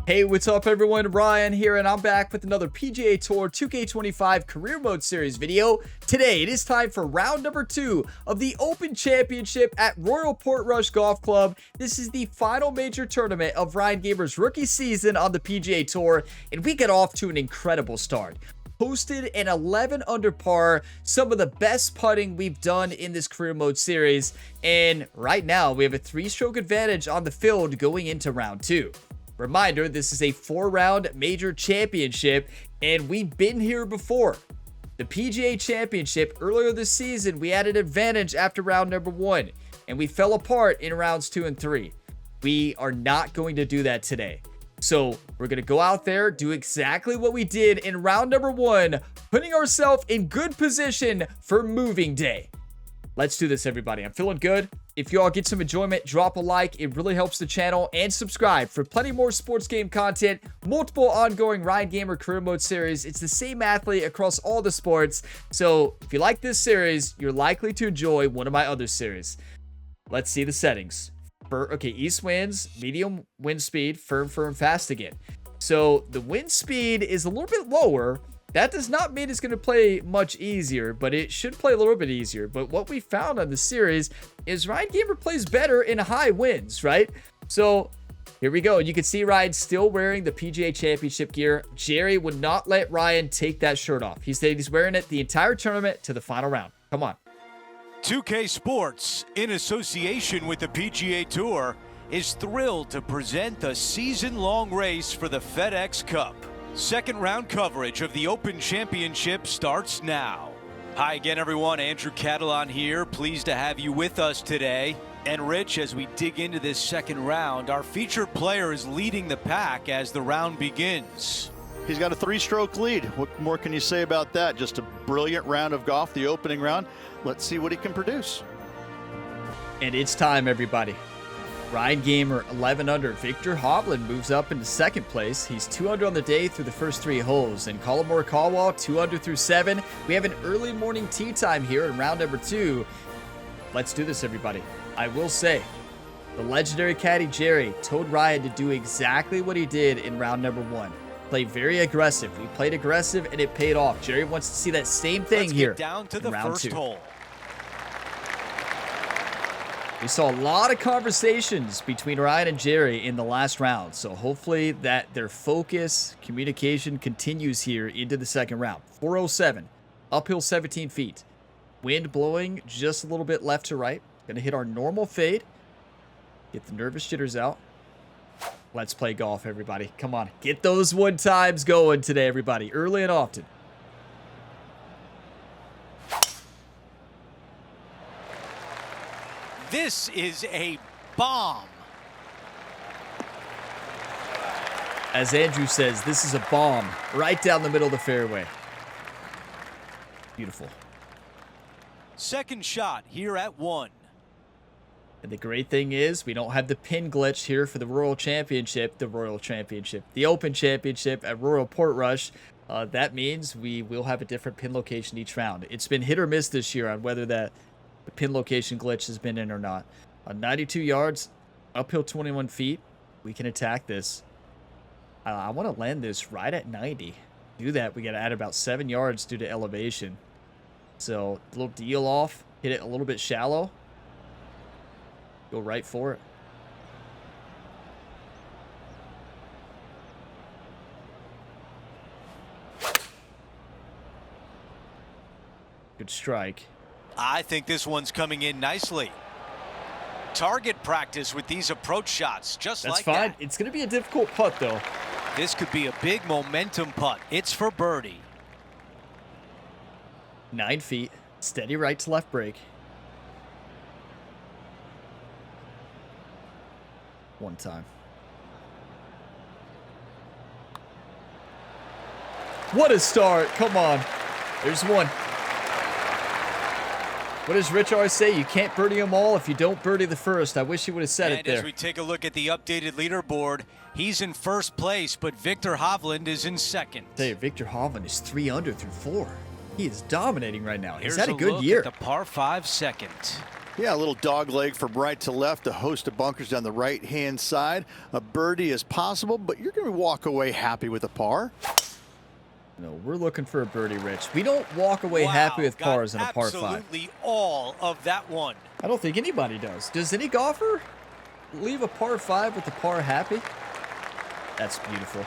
Hey, what's up everyone? Ryan here, and I'm back with another PGA Tour 2K25 Career Mode Series video. Today, it is time for round number 2 of the Open Championship at Royal Portrush Golf Club. This is the final major tournament of Ryan Gamer's rookie season on the PGA Tour, and we get off to an incredible start. Posted an 11 under par, some of the best putting we've done in this Career Mode Series, and right now we have a 3-stroke advantage on the field going into round 2. Reminder, this is a 4-round major championship, and we've been here before. The PGA Championship, earlier this season, we had an advantage after round number 1, and we fell apart in rounds 2 and 3. We are not going to do that today. So we're going to go out there, do exactly what we did in round number 1, putting ourselves in good position for moving day. Let's do this, everybody. I'm feeling good. If you all get some enjoyment, drop a like. It really helps the channel, and subscribe for plenty more sports game content, multiple ongoing Ryan Gamer Career Mode series. It's the same athlete across all the sports. So if you like this series, you're likely to enjoy one of my other series. Let's see the settings. Okay, east winds, medium wind speed, firm, fast again. So the wind speed is a little bit lower. That does not mean it's going to play much easier, but it should play a little bit easier. But what we found on the series is Ryan Gamer plays better in high winds, right? So here we go. You can see Ryan still wearing the PGA Championship gear. Jerry would not let Ryan take that shirt off. He said he's wearing it the entire tournament to the final round. Come on. 2K Sports, in association with the PGA Tour, is thrilled to present the season-long race for the FedEx Cup. Second round coverage of the Open Championship starts now. Hi again, everyone. Andrew Catalan here. Pleased to have you with us today. And Rich, as we dig into this second round, our featured player is leading the pack as the round begins. He's got a 3-stroke lead. What more can you say about that? Just a brilliant round of golf, the opening round. Let's see what he can produce. And it's time, everybody. Ryan Gamer 11 under. Victor Hovland moves up into second place. He's 2 under on the day through the first 3 holes. And Colin Morikawa 2 under through 7. We have an early morning tee time here in round number 2. Let's do this, everybody. I will say, the legendary caddy Jerry told Ryan to do exactly what he did in round number 1. Play very aggressive. We played aggressive and it paid off. Jerry wants to see that same thing here. Let's get down to the first hole. We saw a lot of conversations between Ryan and Jerry in the last round, so hopefully that their focus, communication continues here into the second round. 407, uphill 17 feet. Wind blowing just a little bit left to right. Gonna hit our normal fade. Get the nervous jitters out. Let's play golf, everybody. Come on, get those 1 times going today, everybody, early and often. This is a bomb. As Andrew says, this is a bomb right down the middle of the fairway. Beautiful. Second shot here at 1. And the great thing is we don't have the pin glitch here for the Royal Championship, the Open Championship at Royal Portrush. That means we will have a different pin location each round. It's been hit or miss this year on whether that the pin location glitch has been in or not. 92 yards, uphill 21 feet. We can attack this. I want to land this right at 90. Do that, we got to add about 7 yards due to elevation. So, a little deal off. Hit it a little bit shallow. Go right for it. Good strike. I think this one's coming in nicely. Target practice with these approach shots, just like that. That's fine. It's going to be a difficult putt, though. This could be a big momentum putt. It's for birdie. 9 feet. Steady right to left break. 1 time. What a start. Come on. There's 1. What does Rich always say? You can't birdie them all if you don't birdie the first. I wish he would have said it there. And as we take a look at the updated leaderboard, he's in first place, but Victor Hovland is in second. Hey, Victor Hovland is 3 under through 4. He is dominating right now. He's Here's had a good look year. At the par 5 second. Yeah, a little dog leg from right to left, a host of bunkers down the right-hand side. A birdie is possible, but you're going to walk away happy with a par. No, we're looking for a birdie, Rich. We don't walk away happy with pars in a par 5. Absolutely all of that one. I don't think anybody does. Does any golfer leave a par 5 with a par happy? That's beautiful.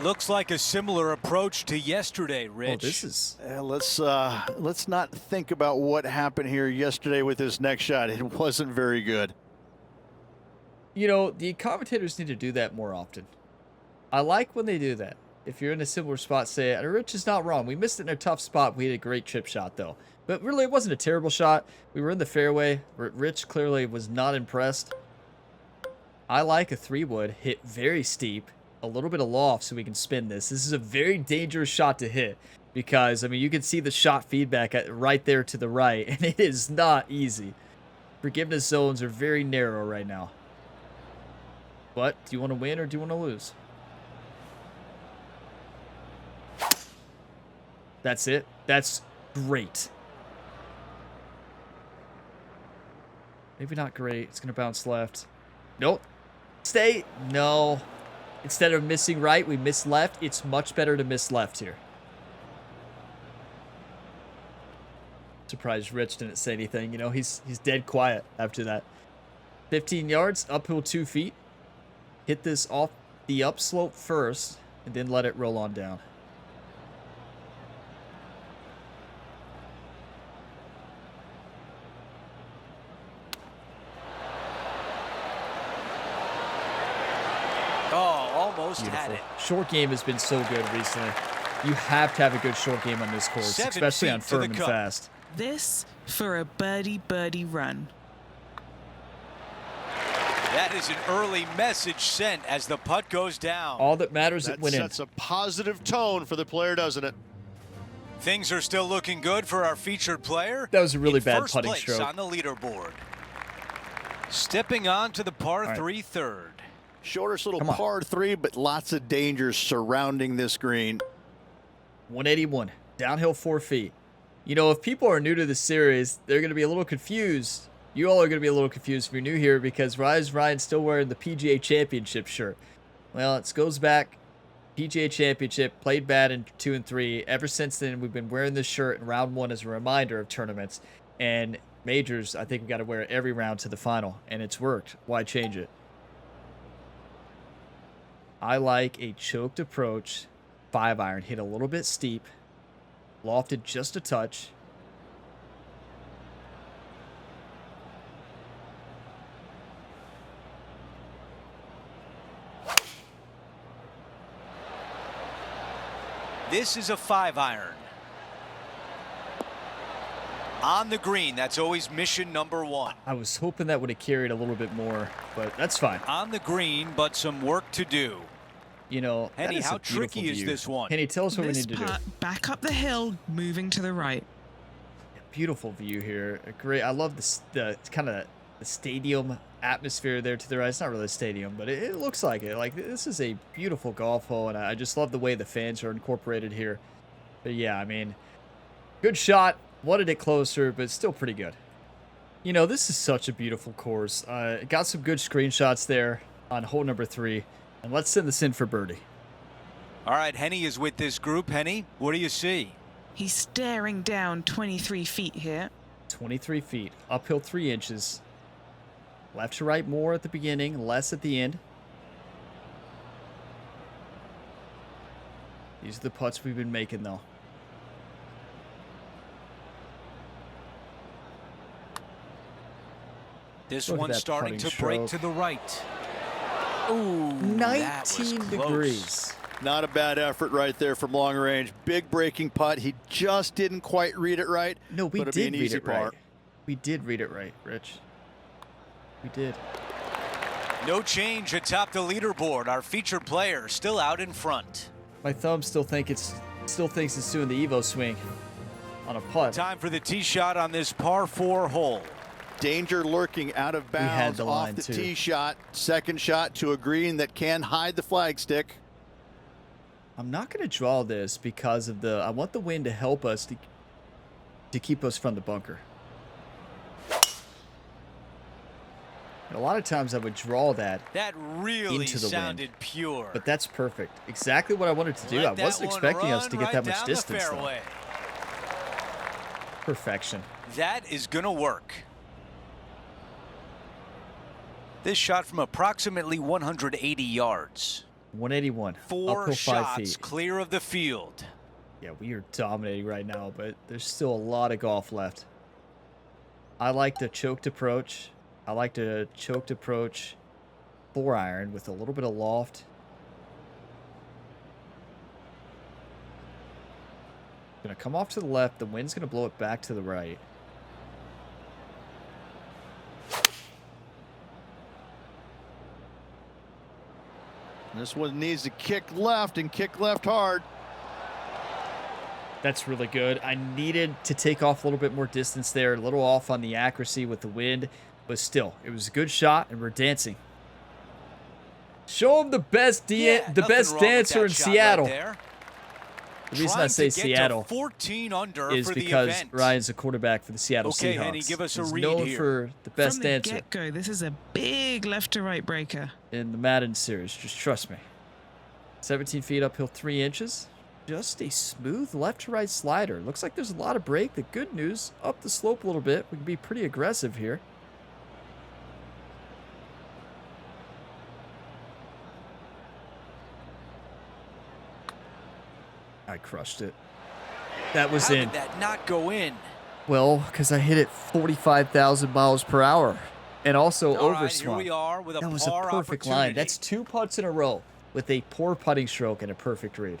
Looks like a similar approach to yesterday, Rich. Oh, this is... Let's not think about what happened here yesterday with this next shot. It wasn't very good. You know, the commentators need to do that more often. I like when they do that. If you're in a similar spot, say, Rich is not wrong. We missed it in a tough spot. We had a great chip shot, though. But really, it wasn't a terrible shot. We were in the fairway. Rich clearly was not impressed. I like a 3-wood, hit very steep, a little bit of loft so we can spin this. This is a very dangerous shot to hit because, I mean, you can see the shot feedback right there to the right, and it is not easy. Forgiveness zones are very narrow right now. But do you want to win or do you want to lose? That's it. That's great. Maybe not great. It's going to bounce left. Nope. Stay. No. Instead of missing right, we miss left. It's much better to miss left here. Surprised Rich didn't say anything. You know, he's dead quiet after that. 15 yards, uphill 2 feet. Hit this off the upslope first, and then let it roll on down. Almost had Beautiful. it. Short game has been so good recently. You have to have a good short game on this course, 7 especially feet on to firm the and cup. fast. This for a birdie run. That is an early message sent as the putt goes down. All that matters is That it went in. sets a positive tone for the player, doesn't it? Things are still looking good for our featured player. That was a really in bad first putting place stroke. on the leaderboard. Stepping on to the par right. 3 third. Shortest little Come on. par 3, but lots of dangers surrounding this green. 181, downhill 4 feet. You know, if people are new to the series, they're going to be a little confused. You all are going to be a little confused if you're new here because Ryan's still wearing the PGA Championship shirt. Well, it goes back. PGA Championship, played bad in 2 and 3. Ever since then, we've been wearing this shirt in round 1 as a reminder of tournaments. And majors, I think we got to wear it every round to the final. And it's worked. Why change it? I like a choked approach, 5-iron, hit a little bit steep, lofted just a touch. This is a 5-iron. On the green, that's always mission number 1. I was hoping that would have carried a little bit more, but that's fine. On the green, but some work to do. You know, that Henny, is a how beautiful tricky is view. this one? Henny, tell us what we This need to do. putt back up the hill, moving to the right. Beautiful view here. A great. I love the kind of the stadium atmosphere there to the right. It's not really a stadium, but it looks like it. Like, this is a beautiful golf hole, and I just love the way the fans are incorporated here. But yeah, I mean, good shot. Wanted it closer, but still pretty good. You know, this is such a beautiful course. Got some good screenshots there on hole number 3. And let's send this in for birdie. All right, Henny is with this group. Henny, what do you see? He's staring down 23 feet here. 23 feet, uphill 3 inches. Left to right more at the beginning, less at the end. These are the putts we've been making, though. This Look at one's that starting putting to break stroke. to the right. Ooh, that was 19 close. degrees. Not a bad effort right there from long range. Big breaking putt. He just didn't quite read it right. No, we but it'd be did an read easy it par. right. We did read it right, Rich. We did. No change atop the leaderboard. Our featured player still out in front. My thumb still thinks it's doing the Evo swing on a putt. Time for the tee shot on this par 4 hole. Danger lurking out of had bounds the off line, the too. tee shot. Second shot to a green that can hide the flagstick. I'm not going to draw this because of I want the wind to help us to keep us from the bunker. And a lot of times I would draw that That really into the sounded wind, pure. but that's perfect. Exactly what I wanted to do. I wasn't expecting us to get that much distance, though. Perfection. That is going to work. This shot from approximately 180 yards. 181. Four Uphill 5 shots feet. clear of the field. Yeah, we are dominating right now, but there's still a lot of golf left. I like the choked approach. I like to choked approach 4-iron with a little bit of loft. Gonna come off to the left. The wind's gonna blow it back to the right. This one needs to kick left and kick left hard. That's really good. I needed to take off a little bit more distance there. A little off on the accuracy with the wind. But still, it was a good shot, and we're dancing. Show him the best dancer in Seattle. Right, the reason I say Seattle 14 under is for the because event. Ryan's a quarterback for the Seattle Okay, Seahawks. Henny, give us a He's read known here. for the best From the dancer get-go, this is a big left to right breaker. in the Madden series. Just trust me. 17 feet uphill, 3 inches. Just a smooth left to right slider. Looks like there's a lot of break. The good news, up the slope a little bit. We can be pretty aggressive here. I crushed it. That was How in. did that not go in? Well, because I hit it 45,000 miles per hour. And also All right, overswung. here we are with a That was a par perfect line. opportunity. That's 2 putts in a row with a poor putting stroke and a perfect read.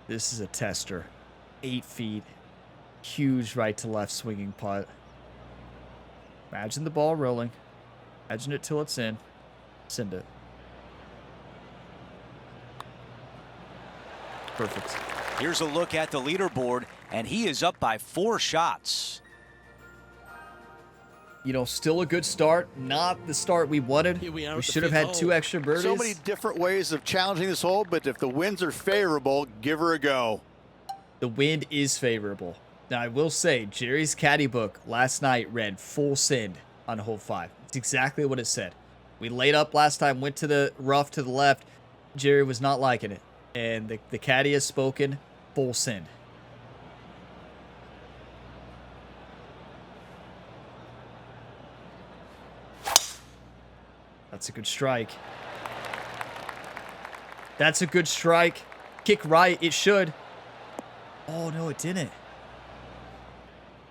This is a tester. 8 feet. Huge right to left swinging putt. Imagine the ball rolling. Imagine it till it's in. Send it. Perfect. Here's a look at the leaderboard, and he is up by 4 shots. You know, still a good start. Not the start we wanted. Here we are We at the should have fifth had 2 hole. extra birdies. So many different ways of challenging this hole, but if the winds are favorable, give her a go. The wind is favorable. Now, I will say, Jerry's caddy book last night read full send on hole 5. It's exactly what it said. We laid up last time, went to the rough to the left. Jerry was not liking it. And the caddy has spoken, full send. That's a good strike. That's a good strike. Kick right, it should. Oh, no, it didn't.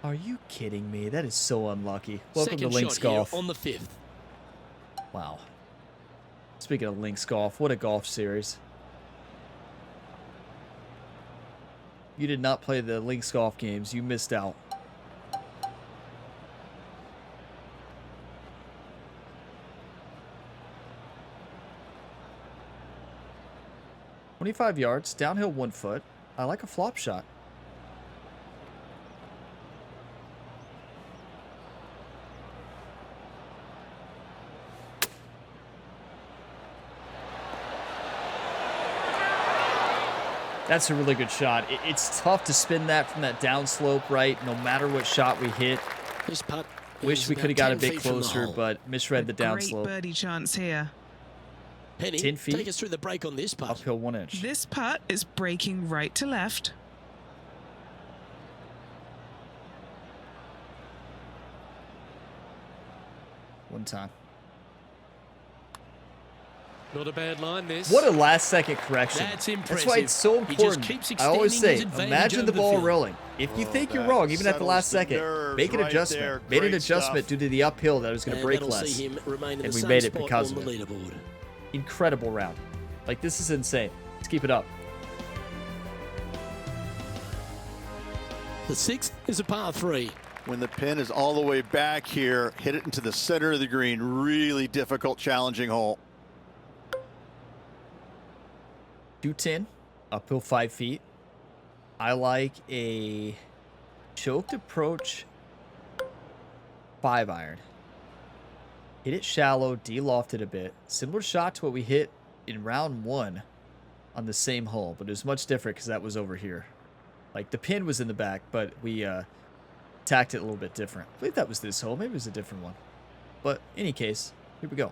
Are you kidding me? That is so unlucky. Welcome Second to Links shot here Golf. on the 5th. Wow. Speaking of Links Golf, what a golf series. You did not play the Links Golf games. You missed out. "25 yards, downhill 1 foot. I like a flop shot." That's a really good shot. It's tough to spin that from that downslope, right? No matter what shot we hit. This putt. Wish is we about could have got a 10 bit feet from the closer, hole. but misread the Great downslope. birdie chance here. Penny, 10 feet. take us through the break on this putt. Uphill 1 inch. This putt is breaking right to left. One time. Not a bad line, this. What a last second correction. That's why impressive. it's so He just important. keeps I always say, extending his advantage imagine the over the ball field. rolling. If you think you're that wrong, even at the last settles the second, nerves make an right adjustment. there. Made an Great adjustment stuff. due to the uphill that was going to And break that'll less. see him remain in And the we same made it spot because on of the it. leaderboard. Incredible round. Like, this is insane. Let's keep it up. The 6th is a par 3. When the pin is all the way back here, hit it into the center of the green. Really difficult, challenging hole. 210, uphill 5 feet. I like a choked approach 5-iron. Hit it shallow, de-lofted a bit. Similar shot to what we hit in round 1 on the same hole, but it was much different because that was over here. Like, the pin was in the back, but we attacked it a little bit different. I believe that was this hole. Maybe it was a different one. But in any case, here we go.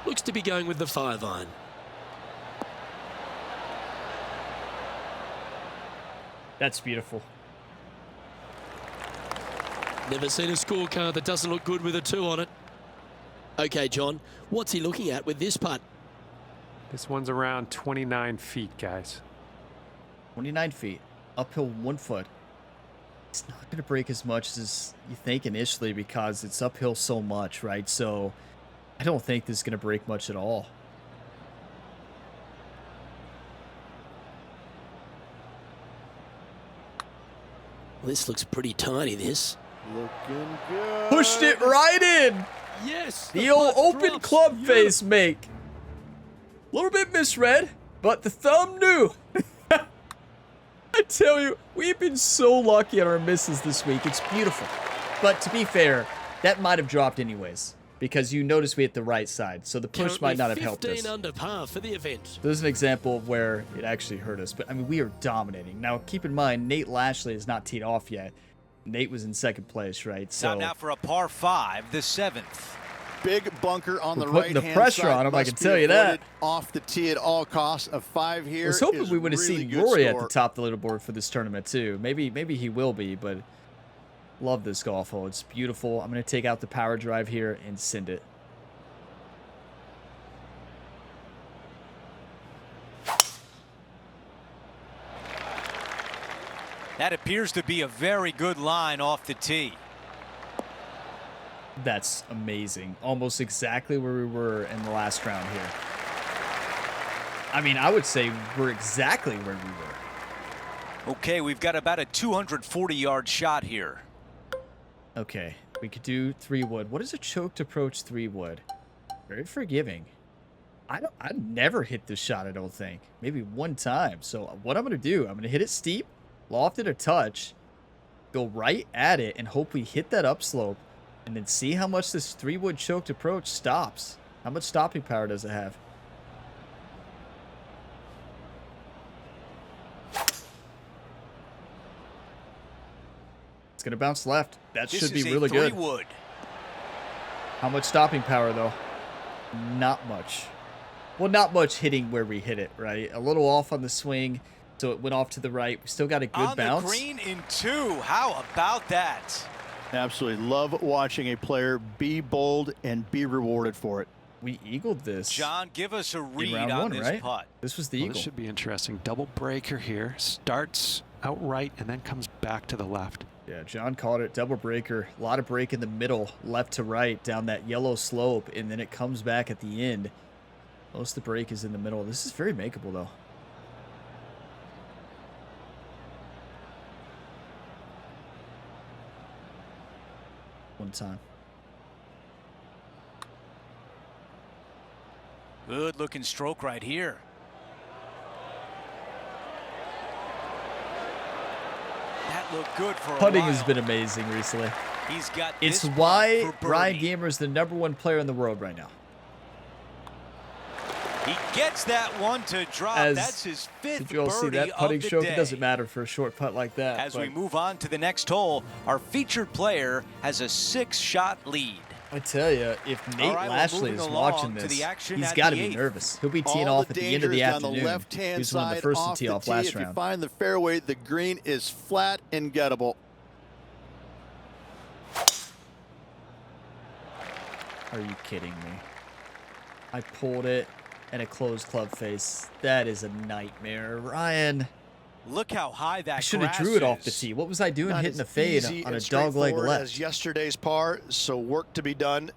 Looks to be going with the 5-iron. That's beautiful. Never seen a scorecard that doesn't look good with a 2 on it. Okay, John, what's he looking at with this putt? This one's around 29 feet, guys. 29 feet, uphill 1 foot. It's not going to break as much as you think initially because it's uphill so much, right? So I don't think this is going to break much at all. Well, this looks pretty tiny, this. Looking good. Pushed it right in. Yes! The old putt open drops. club Yeah. face make. A little bit misread, but the thumb knew. I tell you, we've been so lucky on our misses this week. It's beautiful. But to be fair, that might have dropped anyways, because you notice we hit the right side, so the push Currently might not have helped 15 us. under par for the event. There's an example of where it actually hurt us, but I mean, we are dominating. Now, keep in mind, Nate Lashley is not teed off yet. Nate was in second place, right? So Now for a par 5, the 7th. Big bunker on We're the putting right the hand pressure side. on him, I Must can be tell you that. avoided Off the tee at all costs. A 5 here. I was hoping is we would have really seen good Rory at score. the top of the leaderboard for this tournament too. Maybe he will be, but love this golf hole. It's beautiful. I'm going to take out the power drive here and send it. That appears to be a very good line off the tee. That's amazing. Almost exactly where we were in the last round here. I mean, I would say we're exactly where we were. Okay, we've got about a 240-yard shot here. Okay, we could do 3-wood. What is a choked approach 3-wood? Very forgiving. I never hit this shot, I don't think. Maybe one time. So what I'm going to do, I'm going to hit it steep, loft it a touch, go right at it, and hope we hit that upslope, and then see how much this 3-wood choked approach stops. How much stopping power does it have? It's going to bounce left. That should be really good. Wood. How much stopping power, though? Not much. Well, not much hitting where we hit it, right? A little off on the swing, so it went off to the right. We still got a good bounce. On the green in 2. How about that? Absolutely love watching a player be bold and be rewarded for it. We eagled this. John, give us a in read round on one, this right? putt. This was the Well, eagle. this should be interesting. Double breaker here. Starts outright and then comes back to the left. Yeah, John called it double breaker. A lot of break in the middle, left to right, down that yellow slope, and then it comes back at the end. Most of the break is in the middle. This is very makeable, though. One time. Good looking stroke right here. That looked good for a Putting while. has been amazing recently. He's got It's this why putt for Ryan birdie. Gamer is the #1 player in the world right now. He gets that one to drop. As- That's his 5th Did you all see birdie that putting of the stroke? day. It doesn't matter for a short putt like that. As but we move on to the next hole, our featured player has a 6-shot lead. I tell you, if Nate right, we're Lashley moving is along watching to this, the action he's at got to the be 8th. nervous. He'll be teeing All off the at the end of the dangers down afternoon. the left-hand He was one of the side first off to tee the off tee. last If you round. find the fairway, the green is flat and gettable. Are you kidding me? I pulled it and a closed club face. That is a nightmare. Ryan, Look how high that I should have grass drew it off the is. tee. What was I doing Not hitting as a fade easy on a and dog leg straightforward left? as yesterday's par, so work to be done.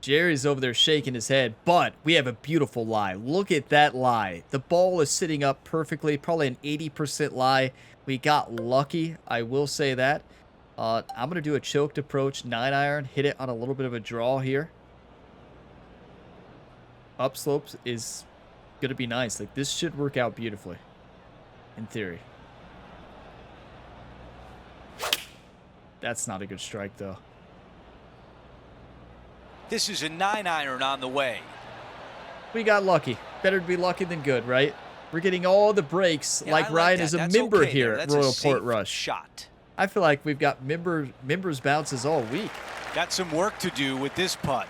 Jerry's over there shaking his head, but we have a beautiful lie. Look at that lie. The ball is sitting up perfectly, probably an 80% lie. We got lucky, I will say that. I'm going to do a choked approach, 9-iron, hit it on a little bit of a draw here. Upslopes is going to be nice. Like, this should work out beautifully, in theory. That's not a good strike, though. This is a 9-iron on the way. We got lucky. Better to be lucky than good, right? We're getting all the breaks like Ryan is a member here at Royal Portrush. Shot. I feel like we've got members bounces all week. Got some work to do with this putt.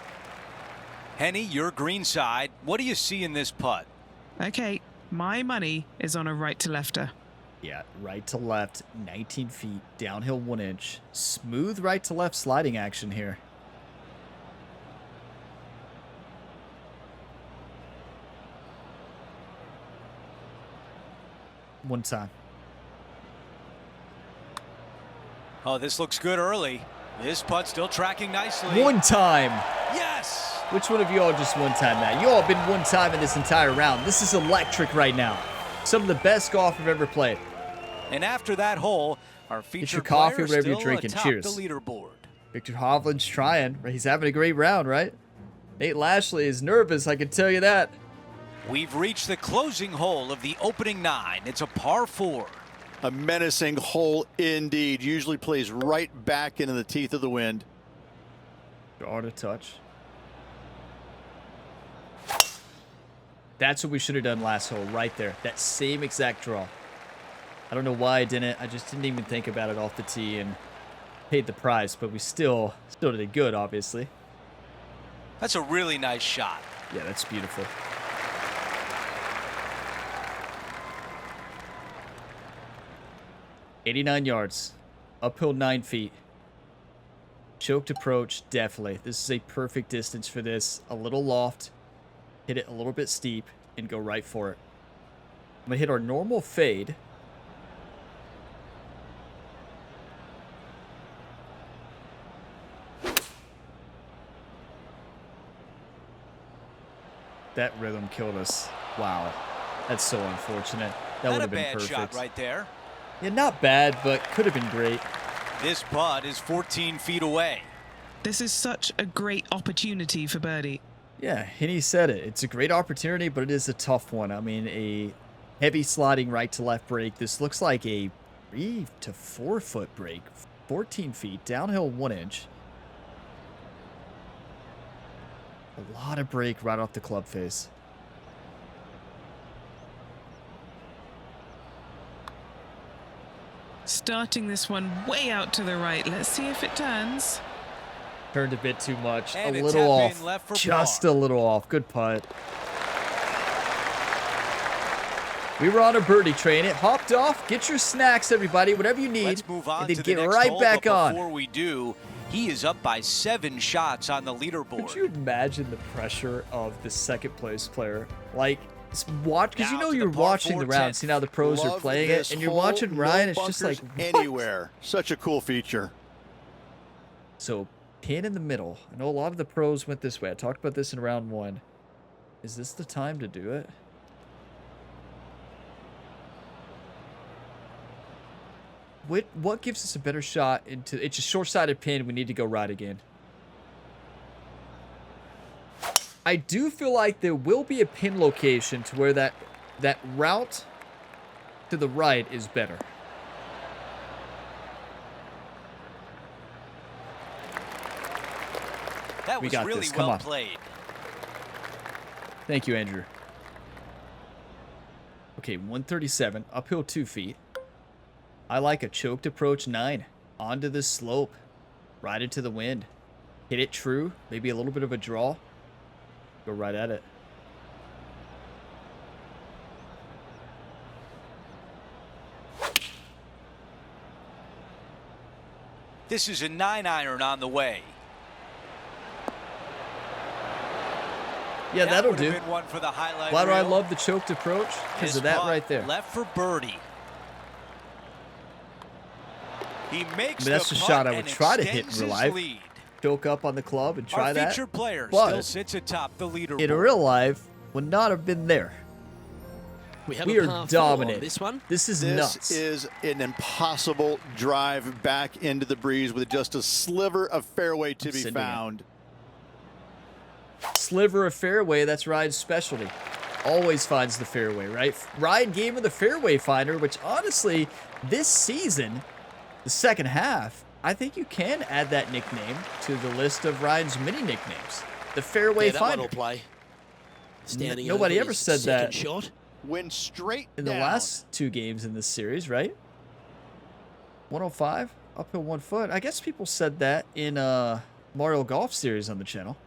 Henny, your green side. What do you see in this putt? Okay, my money is on a right to lefter. Yeah, right to left, 19 feet, downhill 1 inch. Smooth right to left sliding action here. One time. Oh, this looks good early. This putt still tracking nicely. One time. Yes! Which one of you all just one time that? You all have been one time in this entire round. This is electric right now. Some of the best golf I've ever played. And after that hole, our featured Get your coffee, player whatever you're still drinking. atop Cheers. the leaderboard. Victor Hovland's trying. He's having a great round, right? Nate Lashley is nervous, I can tell you that. We've reached the closing hole of the opening 9. It's a par 4. A menacing hole indeed. Usually plays right back into the teeth of the wind. Draw to touch. That's what we should have done last hole, right there. That same exact draw. I don't know why I didn't. I just didn't even think about it off the tee and paid the price, but we still did it good, obviously. That's a really nice shot. Yeah, that's beautiful. $89 yards. Uphill 9 feet. Choked approach, definitely. This is a perfect distance for this. A little loft. Hit it a little bit steep and go right for it. I'm going to hit our normal fade. That rhythm killed us. Wow. That's so unfortunate. That would have been perfect. Not a bad shot right there. Yeah, not bad, but could have been great. This putt is 14 feet away. This is such a great opportunity for birdie. Yeah, Henny said it. It's a great opportunity, but it is a tough one. I mean, a heavy sliding right to left break. This looks like a 3 to 4 foot break. 14 feet, downhill 1 inch. A lot of break right off the club face. Starting this one way out to the right. Let's see if it turns. Turned a bit too much. And a it's little tapped off. in left for Just par. a little off. Good putt. We were on a birdie train. It hopped off. Get your snacks, everybody. Whatever you need. Let's move on and then to get the next right hole, back but on. before we do, he is up by 7 shots on the leaderboard. Could you imagine the pressure of the second place player? Like, watch, because you Now know to the you're par watching 4 the round, 10th. seeing how the pros are Love playing this it, and you're hole. watching No Ryan. It's just like, bunkers what? anywhere. Such a cool feature. So, pin in the middle. I know a lot of the pros went this way. I talked about this in round 1. Is this the time to do it? What gives us a better shot into... It's a short-sided pin. We need to go right again. I do feel like there will be a pin location to where that route to the right is better. That We was got really this. Come well on. played. Thank you, Andrew. Okay, 137, uphill 2 feet. I like a choked approach 9. Onto this slope. Right into the wind. Hit it true. Maybe a little bit of a draw. Go right at it. This is a 9-iron on the way. Yeah, that'll would have do. been one for the highlight Why do I reel. love the choked approach? Because His of that putt right there. Left for birdie. He makes that's the the putt shot I would and try to hit in extends real his life. lead. Choke up on the club and try Our that. featured player But still sits atop the leaderboard. in real life, would not have been there. We have We a are par 4 on dominant. this one. This is This nuts. is an impossible drive back into the breeze with just a sliver of fairway to be sending it. found. Sliver of fairway, that's Ryan's specialty. Always finds the fairway, right? Ryan gave him the fairway finder, which honestly, this season, the second half, I think you can add that nickname to the list of Ryan's many nicknames. The fairway Yeah, that one finder. will play. Standing Nobody over ever his said second that. shot. Went straight in the down. last 2 games in this series, right? 105, uphill 1 foot. I guess people said that in Mario Golf series on the channel.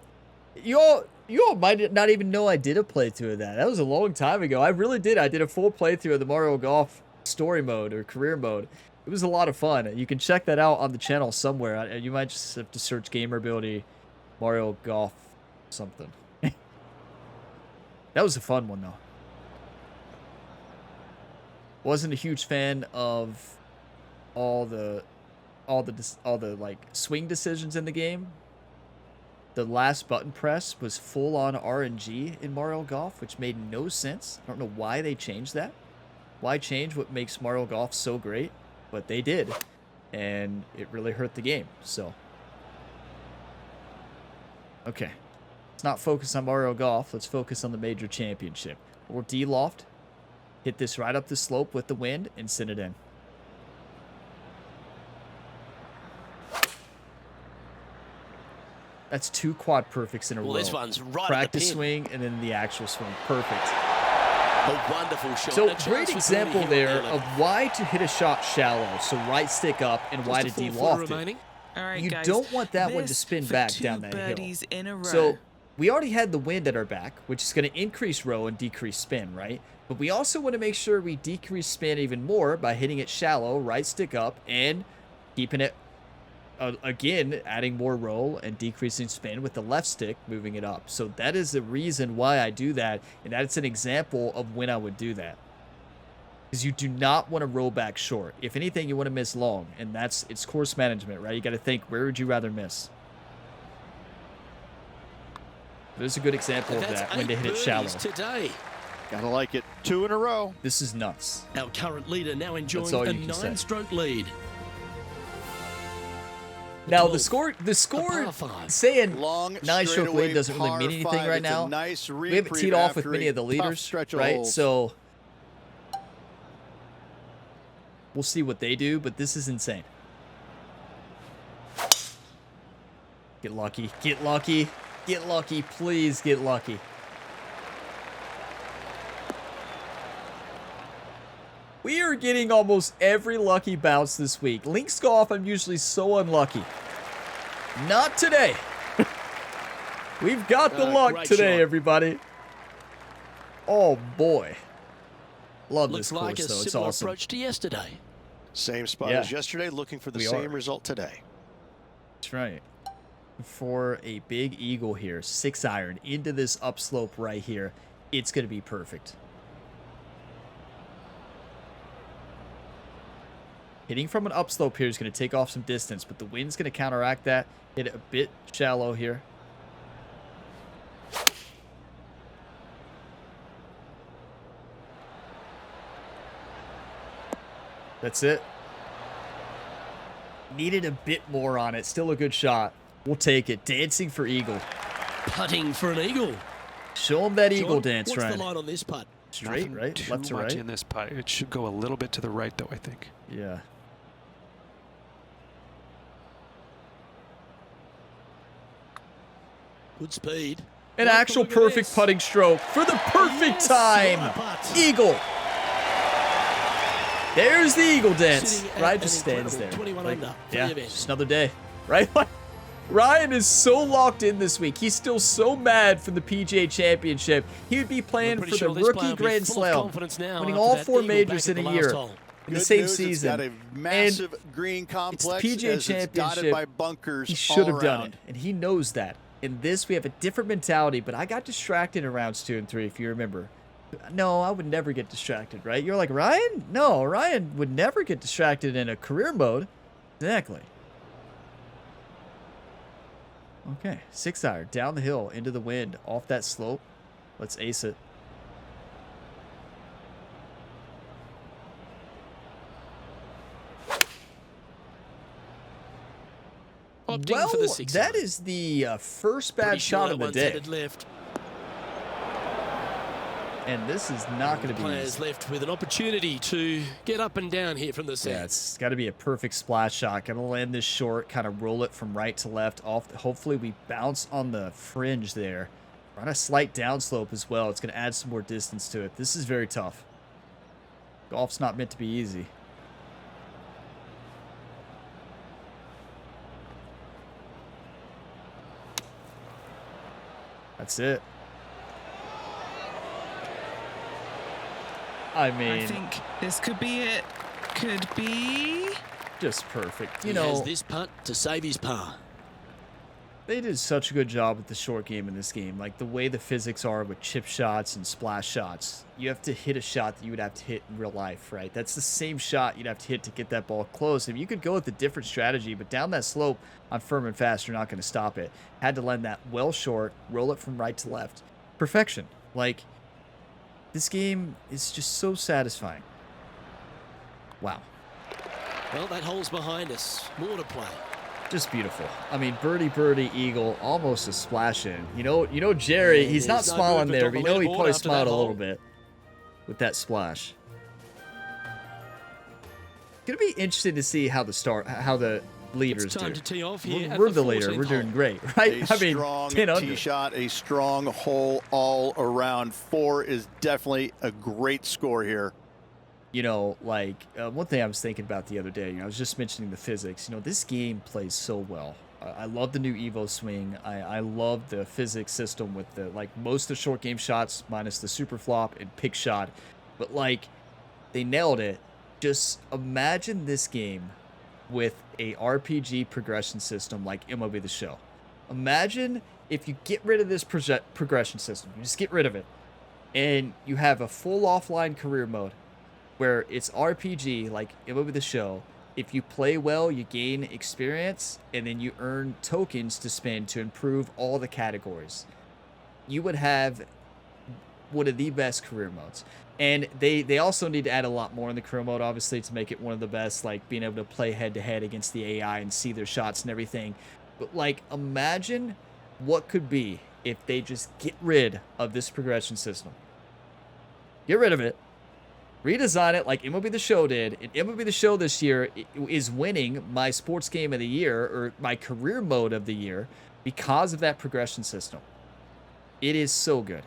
You all might not even know I did a playthrough of that. That was a long time ago. I really did. I did a full playthrough of the Mario Golf story mode or career mode. It was a lot of fun. You can check that out on the channel somewhere. You might just have to search Gamer Ability Mario Golf something. That was a fun one though. Wasn't a huge fan of all the like swing decisions in the game. The last button press was full on RNG in Mario Golf, which made no sense. I don't know why they changed that. Why change what makes Mario Golf so great? But they did, and it really hurt the game. So, okay, let's not focus on Mario Golf. Let's focus on the Major Championship. Or D-loft. Hit this right up the slope with the wind and send it in. That's 2 quad perfects in a row. Well, this one's right Practice at the pin. swing and then the actual swing. Perfect. A wonderful shot. So, A chance great for example birdie here there on the of why to hit a shot shallow. So, right stick up and why to Just a full D-loft footer it. remaining. All right, You guys. don't want that one to This spin for back 2 down that hill. birdies in a row. So, we already had the wind at our back, which is going to increase row and decrease spin, right? But we also want to make sure we decrease spin even more by hitting it shallow, right stick up, and keeping it, again, adding more roll and decreasing spin with the left stick, moving it up. So that is the reason why I do that, and that's an example of when I would do that. Because you do not want to roll back short. If anything, you want to miss long, and it's course management, right? You got to think, where would you rather miss? There's a good example of that, when to hit it shallow. Today. Gotta like it. 2 in a row. This is nuts. Our current leader now all enjoying you a can say. 9-stroke lead. Now, 12, the score par 5. saying Long 9-stroke straightaway lead doesn't really par mean anything 5. right It's a now. nice We haven't reprieve teed off with after many a of the tough leaders, stretch of right? holes. So we'll see what they do, but this is insane. Get lucky. Get lucky. Get lucky. Please get lucky. We are getting almost every lucky bounce this week. Links Golf, I'm usually so unlucky. Not today. We've got the luck great today, shot. everybody. Oh, boy. Love Looks this like course, a though. It's similar awesome. approach to yesterday. Same spot Yeah. as yesterday, looking for the We same are. result today. That's right. For a big eagle here, 6-iron into this upslope right here. It's going to be perfect. Hitting from an upslope here is going to take off some distance, but the wind's going to counteract that. Hit it a bit shallow here. That's it. Needed a bit more on it. Still a good shot. We'll take it. Dancing for eagle. Putting for an eagle. Show him that eagle John, dance, what's Ryan. the line on this putt? Straight, Nothing right? Too Left to much right? in this putt. It should go a little bit to the right, though, I think. Yeah. Good speed. An Like the actual look of perfect this. putting stroke for the perfect Yes, time. what a putt. Eagle. There's the eagle dance. Sitting at Ryan an just stands there. incredible 21 under for the yeah, event. just another day. Right? Ryan is so locked in this week. He's still so mad from the PGA Championship. He would be playing I'm for pretty the sure this player rookie will be Grand full of Slam, confidence now winning after all that 4 eagle majors back in at a the year last hole. in the Good same news, season. It's got a massive green complex PGA as it's dotted Championship. by bunkers He should all have done around. it, and he knows that. In this, we have a different mentality, but I got distracted in rounds 2 and 3, if you remember. No, I would never get distracted, right? You're like, Ryan? No, Ryan would never get distracted in a career mode. Exactly. Okay, 6-iron, down the hill, into the wind, off that slope. Let's ace it. Opting Well, for the 6 that iron. is the first bad Pretty sure shot that of the one's day. headed left. And this is not going to be Players easy. left with an opportunity to get up and down here from the Yeah, set. it's got to be a perfect splash shot. Going to land this short, kind of roll it from right to left. Off. Hopefully we bounce on the fringe there. On a slight downslope as well. It's going to add some more distance to it. This is very tough. Golf's not meant to be easy. That's it. I mean, I think this could be it. Could be. just perfect. You He know, has this putt to save his par. they did such a good job with the short game in this game. Like, the way the physics are with chip shots and splash shots. You have to hit a shot that you would have to hit in real life, right? That's the same shot you'd have to hit to get that ball close. If you could go with a different strategy, but down that slope on firm and fast, you're not going to stop it. Had to land that well short, roll it from right to left. Perfection. Like, this game is just so satisfying. Wow. Well, that hole's behind us. More to play. Just beautiful. I mean, birdie, birdie, eagle, almost a splash in. You know, Jerry, Yeah, he's not there's no smiling movement there, on but the you know he leaderboard probably after that smiled a hole. little bit with that splash. Gonna be interesting to see how the leaders It's time do. to tee off here. We're at the leader. 14th We're doing hole. great, right? A I mean, strong 10 under. tee shot, a strong hole all around. 4 is definitely a great score here. You know, like, one thing I was thinking about the other day, you know, I was just mentioning the physics. You know, this game plays so well. I love the new Evo swing. I love the physics system with the, like, most of the short game shots minus the super flop and pick shot. But, like, they nailed it. Just imagine this game with a RPG progression system like MLB The Show. Imagine if you get rid of this progression system. You just get rid of it. And you have a full offline career mode where it's RPG like MLB The Show. If you play well, you gain experience, and then you earn tokens to spend to improve all the categories. You would have one of the best career modes. And they also need to add a lot more in the career mode, obviously, to make it one of the best, like being able to play head-to-head against the AI and see their shots and everything. But, like, imagine what could be if they just get rid of this progression system. Get rid of it. Redesign it like MLB The Show did. And MLB The Show this year is winning my sports game of the year, or my career mode of the year, because of that progression system. It is so good.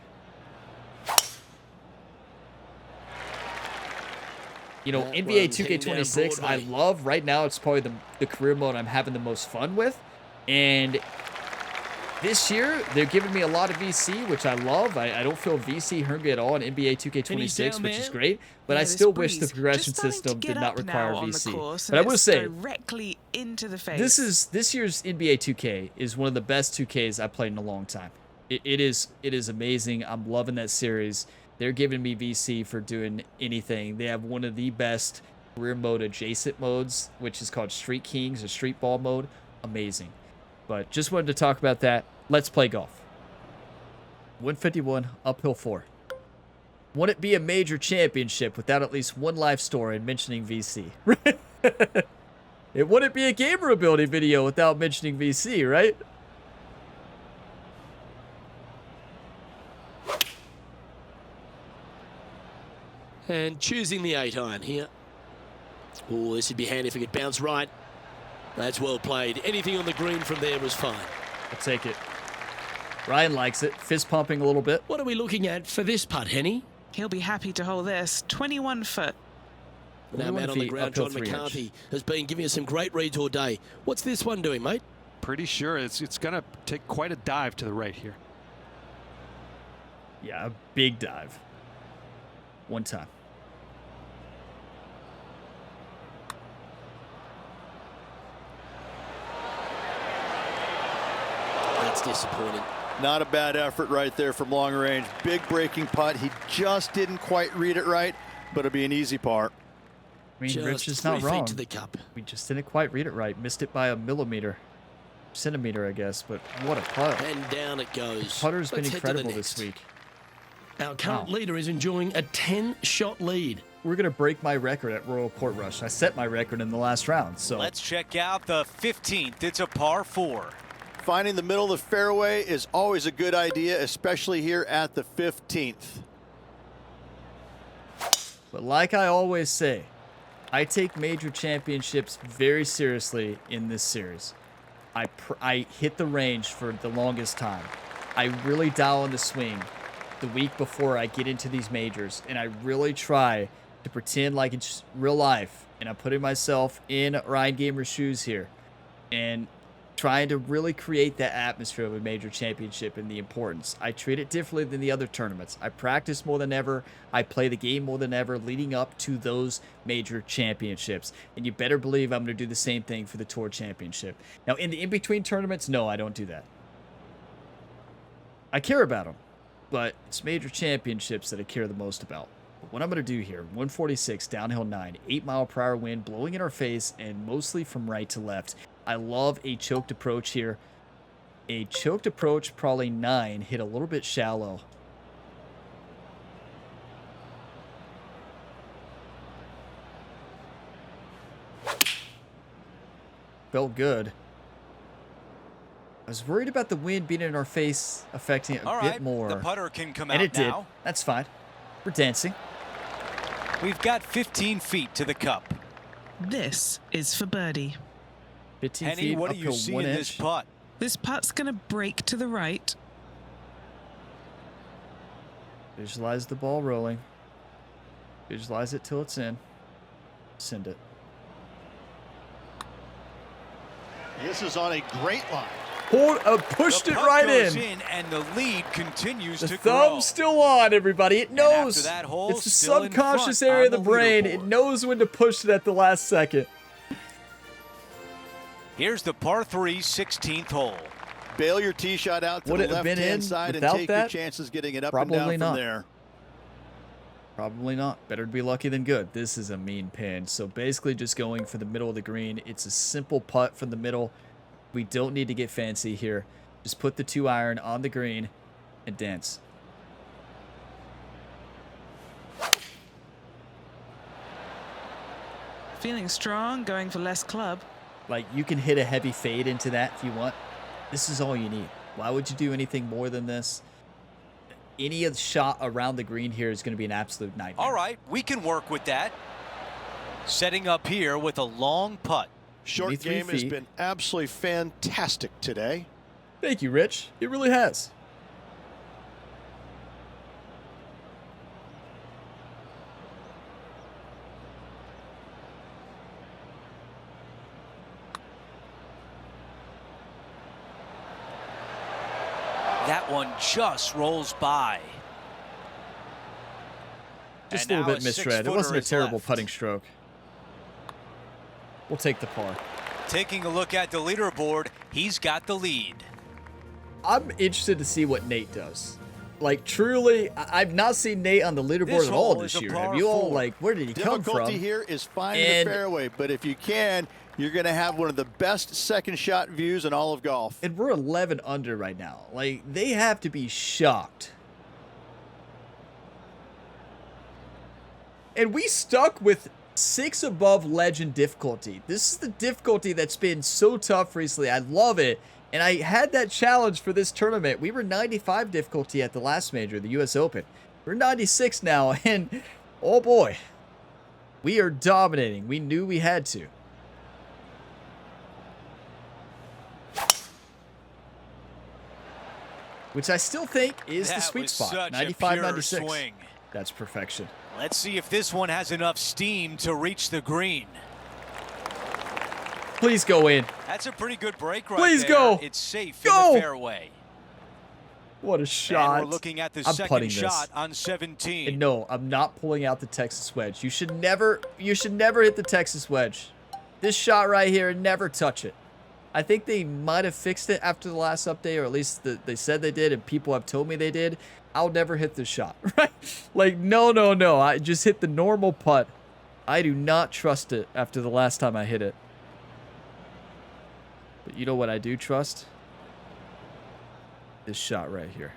You know, That NBA one's heading down 2K26, I Broadway. love. Right now, it's probably the career mode I'm having the most fun with. And this year, they're giving me a lot of VC, which I love. I don't feel VC hungry at all in NBA 2K26, down which is there. great. But Yeah, I this still wish the breeze progression just starting to system get did not up require now on the VC. course, But and I will it's say, directly into the face. this year's NBA 2K is one of the best 2Ks I've played in a long time. It is amazing. I'm loving that series. They're giving me VC for doing anything. They have one of the best career mode adjacent modes, which is called Street Kings or Street Ball mode. Amazing. But just wanted to talk about that. Let's play golf. 151, uphill 4. Wouldn't it be a major championship without at least one life story and mentioning VC? It wouldn't be a gamer ability video without mentioning VC, right? And choosing the 8-iron here. Oh, this would be handy if it could bounce right. That's well played. Anything on the green from there was fine. I'll take it. Ryan likes it. Fist pumping a little bit. What are we looking at for this putt, Henny? He'll be happy to hold this. 21 foot. Now, 21 man on the feet, ground, uphill John 3-inch. McCarthy has been giving us some great reads all day. What's this one doing, mate? Pretty sure it's going to take quite a dive to the right here. Yeah, a big dive. One time. That's disappointing. Not a bad effort right there from long range. Big breaking putt. He just didn't quite read it right, but it'll be an easy par. I mean, Just Rich is 3 not feet wrong. to the cup. We just didn't quite read it right. Missed it by a millimeter. Centimeter, I guess, but what a putt. And down it goes. Putter's been Let's head to the incredible this next. week. Our current Wow. leader is enjoying a 10-shot lead. We're going to break my record at Royal Portrush. I set my record in the last round, so Let's check out the 15th. It's a par 4. Finding the middle of the fairway is always a good idea, especially here at the 15th. But like I always say, I take major championships very seriously in this series. I hit the range for the longest time. I really dial in the swing the week before I get into these majors, and I really try to pretend like it's real life, and I'm putting myself in Ryan Gamer's shoes here and trying to really create that atmosphere of a major championship and the importance. I treat it differently than the other tournaments. I practice more than ever. I play the game more than ever leading up to those major championships. And you better believe I'm going to do the same thing for the Tour Championship. Now, in the in-between tournaments, no, I don't do that. I care about them, but it's major championships that I care the most about. But what I'm going to do here, 146, downhill 9, 8-mile-per-hour wind blowing in our face, and mostly from right to left. I love a choked approach here. A choked approach, probably 9, hit a little bit shallow. Felt good. I was worried about the wind being in our face, affecting it a bit more. The putter can come and out it did. now. That's fine. We're dancing. We've got 15 feet to the cup. This is for birdie. 15 Henny, feet, what do you uphill see 1 in inch. this putt? This putt's going to break to the right. Visualize the ball rolling. Visualize it till it's in. Send it. This is on a great line. Pushed The it putt right goes in. and the lead continues The to thumb's grow. still on, everybody. It And after knows. that hole, It's the still in subconscious front area on of the the brain. leaderboard. It knows when to push it at the last second. Here's the par 3 16th hole. Bail your tee shot out to Would the it have been in left-hand side and without take that? your chances getting it up and Probably down not. from there. Probably not. Better to be lucky than good. This is a mean pin. So basically just going for the middle of the green. It's a simple putt from the middle. We don't need to get fancy here. Just put the 2-iron on the green and dance. Feeling strong, going for less club. Like, you can hit a heavy fade into that if you want. This is all you need. Why would you do anything more than this? Any other shot around the green here is going to be an absolute nightmare. All right, we can work with that. Setting up here with a long putt. Short 23 game has feet. been absolutely fantastic today. Thank you, Rich. It really has. That one just rolls by. Just And a little now bit misread. It 6-footer wasn't a is terrible left. putting stroke. We'll take the par. Taking a look at the leaderboard, he's got the lead. I'm interested to see what Nate does. Like, truly, I've not seen Nate on the leaderboard This at all hole this is a year. par Have you all, 4. like, where did he come from? Difficulty here is finding And- the fairway, but if you can, you're going to have one of the best second shot views in all of golf. And we're 11 under right now. Like, they have to be shocked. And we stuck with 6 above legend difficulty. This is the difficulty that's been so tough recently. I love it. And I had that challenge for this tournament. We were 95 difficulty at the last major, the US Open. We're 96 now, and oh boy, we are dominating. We knew we had to. Which I still think is the That sweet was spot. such a 95, pure 96. swing. That's perfection. Let's see if this one has enough steam to reach the green. Please go in. That's a pretty good break right Please there. go. It's safe Go. in the fairway. What a shot. And we're looking at the I'm second putting this. shot on 17. And no, I'm not pulling out the Texas wedge. You should never hit the Texas wedge. This shot right here, never touch it. I think they might have fixed it after the last update, or at least they said they did, and people have told me they did. I'll never hit this shot, right? Like, no. I just hit the normal putt. I do not trust it after the last time I hit it. But you know what I do trust? This shot right here.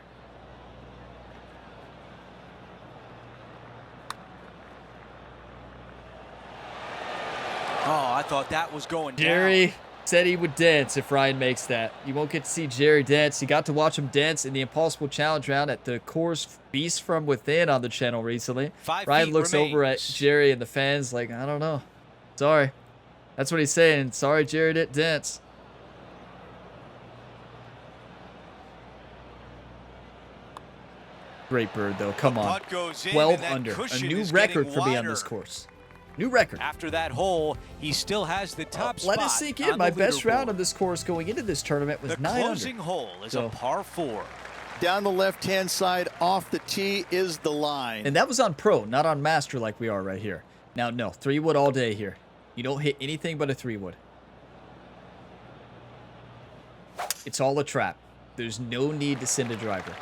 Oh, I thought that was going down. Jerry said he would dance if Ryan makes that. You won't get to see Jerry dance. You got to watch him dance in the Impossible Challenge round at the Course Beast from Within on the channel recently. 5 Ryan feet looks over at remains. Jerry and the fans like, I don't know. Sorry. That's what he's saying. Sorry, Jerry didn't dance. Great bird, though. Come on. Putt goes in, 12 and that under. A cushion new is record getting for me on wider. this course. New record. After that hole, he still has the top spot. Let it sink in. on My the best round leaderboard. of this course going into this tournament was The 9 under. closing hole is So- a par 4. Down the left-hand side, off the tee is the line. And that was on pro, not on master like we are right here. Now, no, 3-wood all day here. You don't hit anything but a 3-wood. It's all a trap. There's no need to send a driver.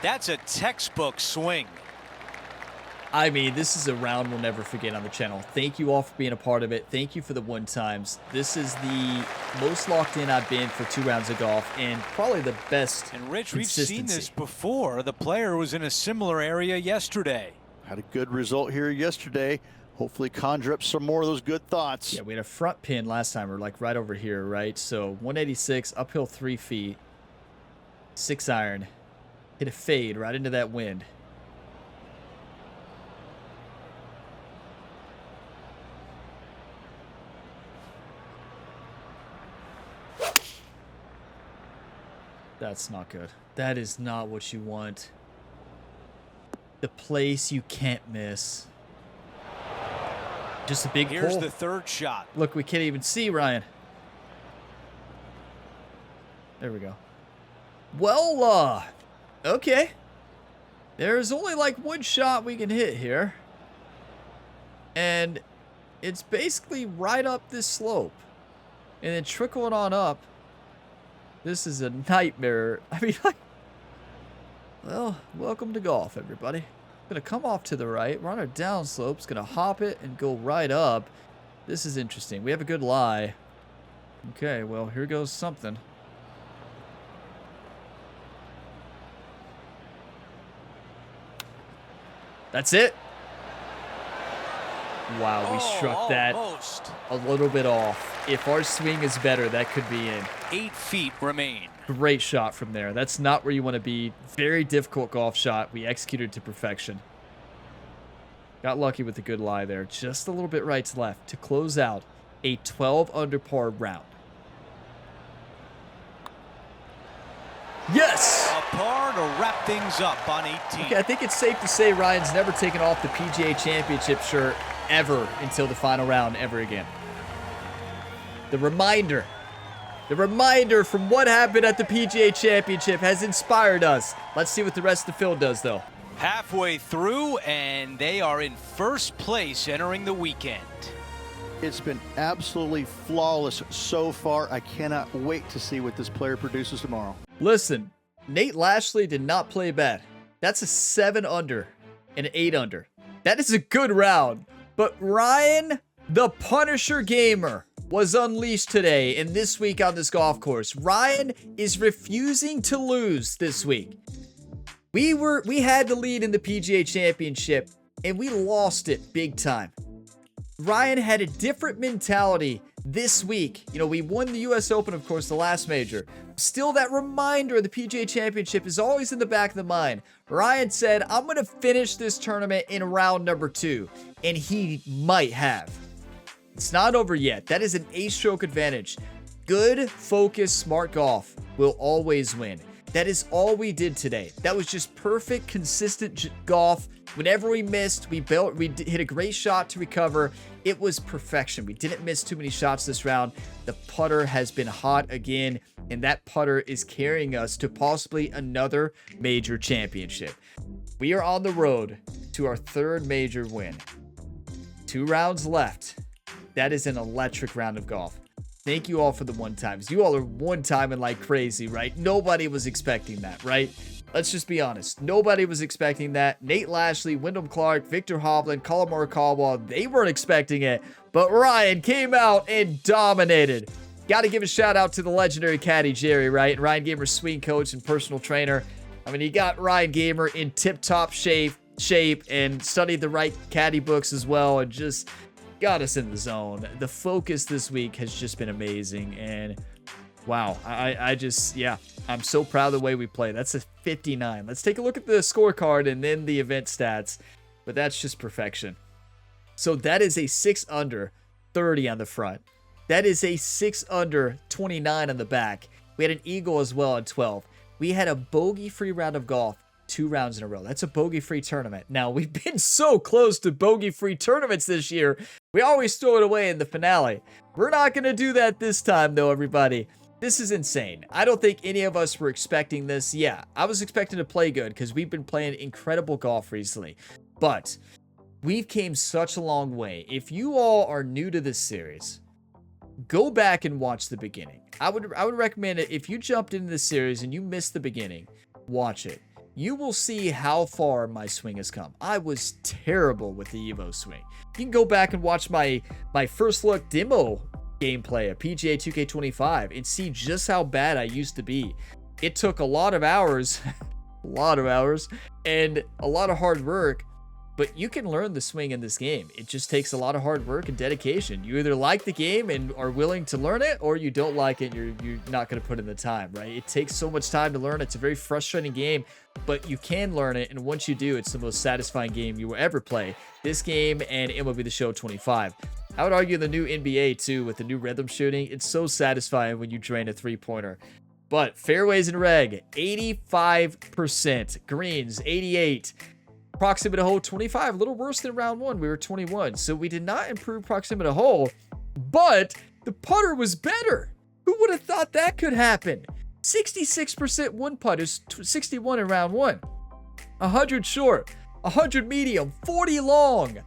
That's a textbook swing. I mean, this is a round we'll never forget on the channel. Thank you all for being a part of it. Thank you for the 1-times. This is the most locked in I've been for 2 rounds of golf, and probably the best And Rich, we've seen consistency. this before. The player was in a similar area yesterday. Had a good result here yesterday. Hopefully conjure up some more of those good thoughts. Yeah, we had a front pin last time. We're like right over here, right? So 186, uphill 3 feet, 6 iron. Hit a fade right into that wind. That's not good. That is not what you want. The place you can't miss. Just a big Here's hole. the third shot. Look, we can't even see Ryan. There we go. Well, okay. There's only like 1 shot we can hit here. And it's basically right up this slope. And then trickling on up. This is a nightmare. I mean, like, well, welcome to golf, everybody. Gonna come off to the right. We're on our down slopes. Gonna hop it and go right up. This is interesting. We have a good lie. Okay, well, here goes something. That's it. Wow, we struck that Almost. a little bit off. If our swing is better, that could be in. 8 feet remain. Great shot from there. That's not where you want to be. Very difficult golf shot. We executed to perfection. Got lucky with the good lie there. Just a little bit right to left to close out a 12 under par round. Yes! A par to wrap things up on 18. Okay, I think it's safe to say Ryan's never taken off the PGA Championship shirt ever until the final round ever again. The reminder from what happened at the PGA Championship has inspired us. Let's see what the rest of the field does, though. Halfway through, and they are in first place entering the weekend. It's been absolutely flawless so far. I cannot wait to see what this player produces tomorrow. Listen, Nate Lashley did not play bad. That's a 7 under and an 8 under. That is a good round. But Ryan, the Punisher Gamer, was unleashed today and this week on this golf course. Ryan is refusing to lose this week. We had the lead in the PGA Championship and we lost it big time. Ryan had a different mentality this week. You know, we won the US Open, of course, the last major. Still, that reminder of the PGA Championship is always in the back of the mind. Ryan said, I'm going to finish this tournament in round number 2. And he might have. It's not over yet. That is an 8-stroke advantage. Good, focused, smart golf will always win. That is all we did today. That was just perfect, consistent golf. Whenever we missed, we hit a great shot to recover. It was perfection. We didn't miss too many shots this round. The putter has been hot again, and that putter is carrying us to possibly another major championship. We are on the road to our 3rd major win. 2 rounds left. That is an electric round of golf. Thank you all for the 1-times. You all are 1-timing like crazy, right? Nobody was expecting that, right? Let's just be honest. Nobody was expecting that. Nate Lashley, Wyndham Clark, Victor Hovland, Colin Morikawa, they weren't expecting it. But Ryan came out and dominated. Got to give a shout out to the legendary caddy, Jerry, right? Ryan Gamer's swing coach and personal trainer. I mean, he got Ryan Gamer in tip-top shape and studied the right caddy books as well and just got us in the zone. The focus this week has just been amazing, and wow, I'm so proud of the way we play. That's a 59. Let's take a look at the scorecard and then the event stats, but that's just perfection. So that is a 6 under 30 on the front. That is a 6 under 29 on the back. We had an eagle as well at 12. We had a bogey-free round of golf 2 rounds in a row. That's a bogey-free tournament. Now, we've been so close to bogey-free tournaments this year. We always throw it away in the finale. We're not going to do that this time, though, everybody. This is insane. I don't think any of us were expecting this. Yeah, I was expecting to play good because we've been playing incredible golf recently. But we've came such a long way. If you all are new to this series, go back and watch the beginning. I would recommend it. If you jumped into this series and you missed the beginning, watch it. You will see how far my swing has come. I was terrible with the Evo swing. You can go back and watch my first look demo gameplay of PGA 2K25 and see just how bad I used to be. It took a lot of hours, and a lot of hard work, but you can learn the swing in this game. It just takes a lot of hard work and dedication. You either like the game and are willing to learn it, or you don't like it, you're not going to put in the time, right? It takes so much time to learn. It's a very frustrating game, but you can learn it, and once you do, it's the most satisfying game you will ever play. This game and MLB The Show 25. I would argue the new NBA too, with the new rhythm shooting. It's so satisfying when you drain a three-pointer. But fairways in reg, 85%. Greens, 88%. Proximate hole, 25. A little worse than round 1. We were 21. So we did not improve proximate hole, but the putter was better. Who would have thought that could happen? 66% one putters, 61 in round 1. 100 short, 100 medium, 40 long.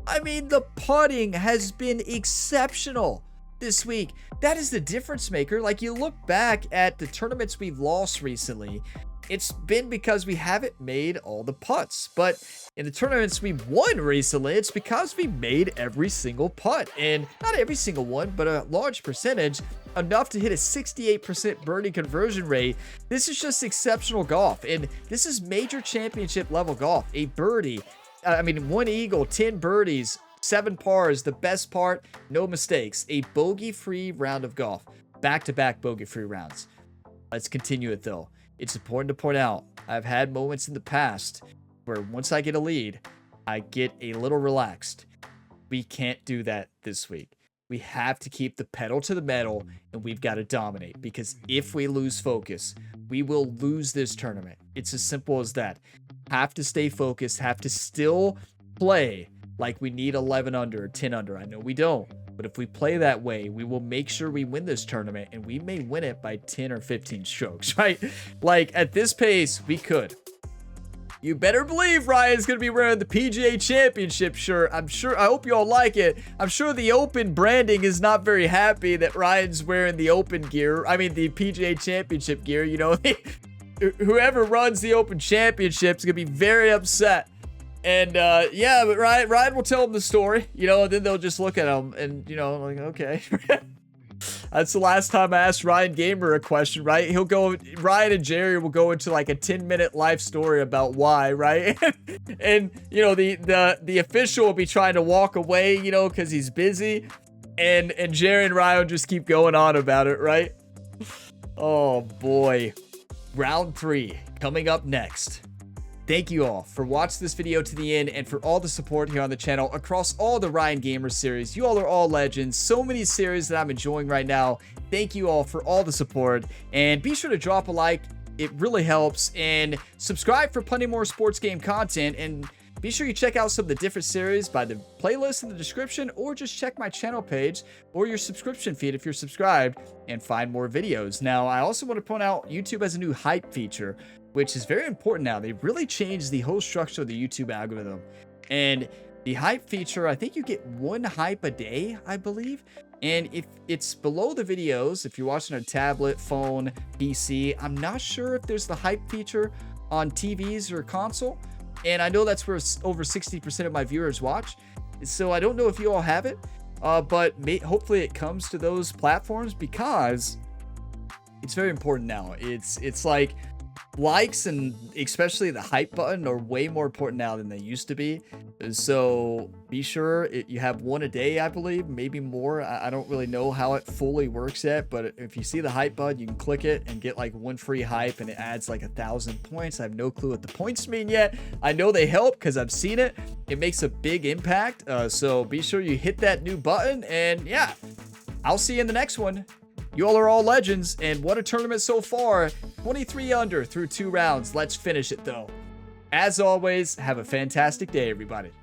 I mean, the putting has been exceptional this week. That is the difference maker. Like, you look back at the tournaments we've lost recently, it's been because we haven't made all the putts. But in the tournaments we've won recently, it's because we made every single putt. And not every single one, but a large percentage, enough to hit a 68% birdie conversion rate. This is just exceptional golf. And this is major championship level golf. A birdie, 1 eagle, 10 birdies, 7 pars, the best part, no mistakes. A bogey-free round of golf. Back-to-back bogey-free rounds. Let's continue it, though. It's important to point out, I've had moments in the past where once I get a lead, I get a little relaxed. We can't do that this week. We have to keep the pedal to the metal, and we've got to dominate, because if we lose focus, we will lose this tournament. It's as simple as that. Have to stay focused, have to still play like we need 11 under or 10 under. I know we don't, but if we play that way, we will make sure we win this tournament, and we may win it by 10 or 15 strokes, right? Like, at this pace, we could. You better believe Ryan's going to be wearing the PGA Championship shirt. I hope you all like it. I'm sure the Open branding is not very happy that Ryan's wearing the Open gear. I mean, the PGA Championship gear, you know. Whoever runs the Open Championship is going to be very upset. And, yeah, but Ryan will tell them the story, you know, and then they'll just look at him and, you know, like, okay. That's the last time I asked Ryan Gamer a question, right? Ryan and Jerry will go into like a 10-minute life story about why, right? And, you know, the official will be trying to walk away, you know, because he's busy. And Jerry and Ryan will just keep going on about it, right? Oh, boy. Round 3 coming up next. Thank you all for watching this video to the end and for all the support here on the channel across all the Ryan Gamer series. You all are all legends. So many series that I'm enjoying right now. Thank you all for all the support, and be sure to drop a like. It really helps, and subscribe for plenty more sports game content, and be sure you check out some of the different series by the playlist in the description, or just check my channel page or your subscription feed if you're subscribed and find more videos. Now, I also want to point out YouTube has a new hype feature, which is very important now. They really changed the whole structure of the YouTube algorithm. And the hype feature, I think you get 1 hype a day, I believe. And if it's below the videos, if you're watching on a tablet, phone, PC, I'm not sure if there's the hype feature on TVs or console. And I know that's where over 60% of my viewers watch. So I don't know if you all have it, but hopefully it comes to those platforms, because it's very important now. It's like likes, and especially the hype button, are way more important now than they used to be. So be sure you have 1 a day, I believe, maybe more. I don't really know how it fully works yet, but if you see the hype button, you can click it and get like 1 free hype, and it adds like 1,000 points. I have no clue what the points mean yet. I know they help because I've seen it. It makes a big impact. So be sure you hit that new button, and yeah, I'll see you in the next one. You all are all legends, and what a tournament so far. 23 under through 2 rounds. Let's finish it, though. As always, have a fantastic day, everybody.